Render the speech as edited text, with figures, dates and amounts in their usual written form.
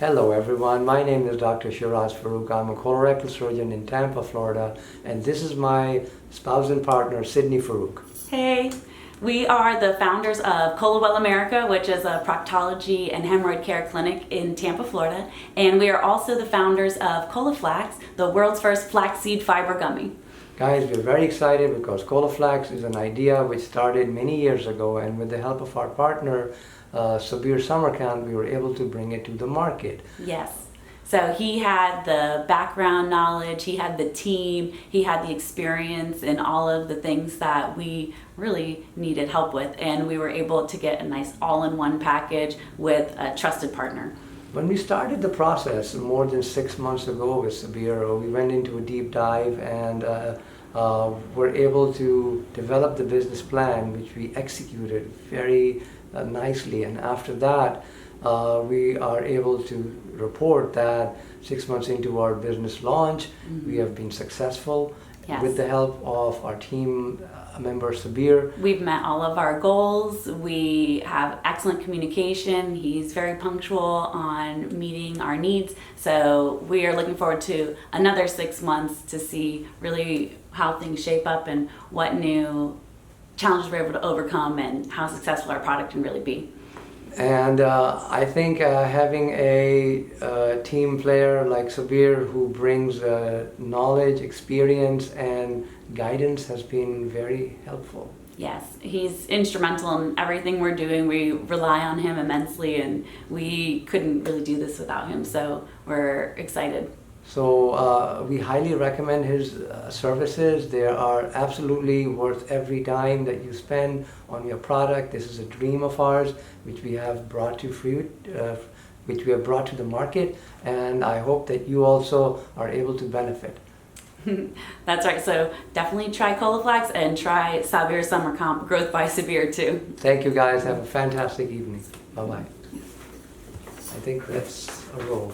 Hello everyone, my name is Dr. Shiraz Farooq. I'm a colorectal surgeon in Tampa, Florida, and this is my spouse and partner, Sydney Farooq. Hey, we are the founders of ColoWell America, which is a proctology and hemorrhoid care clinic in Tampa, Florida, and we are also the founders of ColoFlax, the world's first flaxseed fiber gummy. Guys, we're very excited because ColoFlax is an idea which started many years ago, and with the help of our partner, Sabir Samarkand, we were able to bring it to the market. Yes. So he had the background knowledge, he had the team, he had the experience in all of the things that we really needed help with, and we were able to get a nice all-in-one package with a trusted partner. When we started the process more than 6 months ago with Sabir, we went into a deep dive and were able to develop the business plan, which we executed very nicely. And after that, we are able to report that 6 months into our business launch, we have been successful. Yes. With the help of our team member Sabir. We've met all of our goals. We have excellent communication. He's very punctual on meeting our needs. So we are looking forward to another 6 months to see really how things shape up and what new challenges we're able to overcome and how successful our product can really be. And I think having a team player like Sabir who brings knowledge, experience, and guidance has been very helpful. Yes, he's instrumental in everything we're doing. We rely on him immensely, and we couldn't really do this without him, so we're excited. So we highly recommend his services. They are absolutely worth every dime that you spend on your product. This is a dream of ours, which we have brought to the market, and I hope that you also are able to benefit. That's right. So definitely try ColoFlax and try Sabir Summer Comp Growth by Sabir too. Thank you guys. Have a fantastic evening. Bye-bye. I think that's a roll.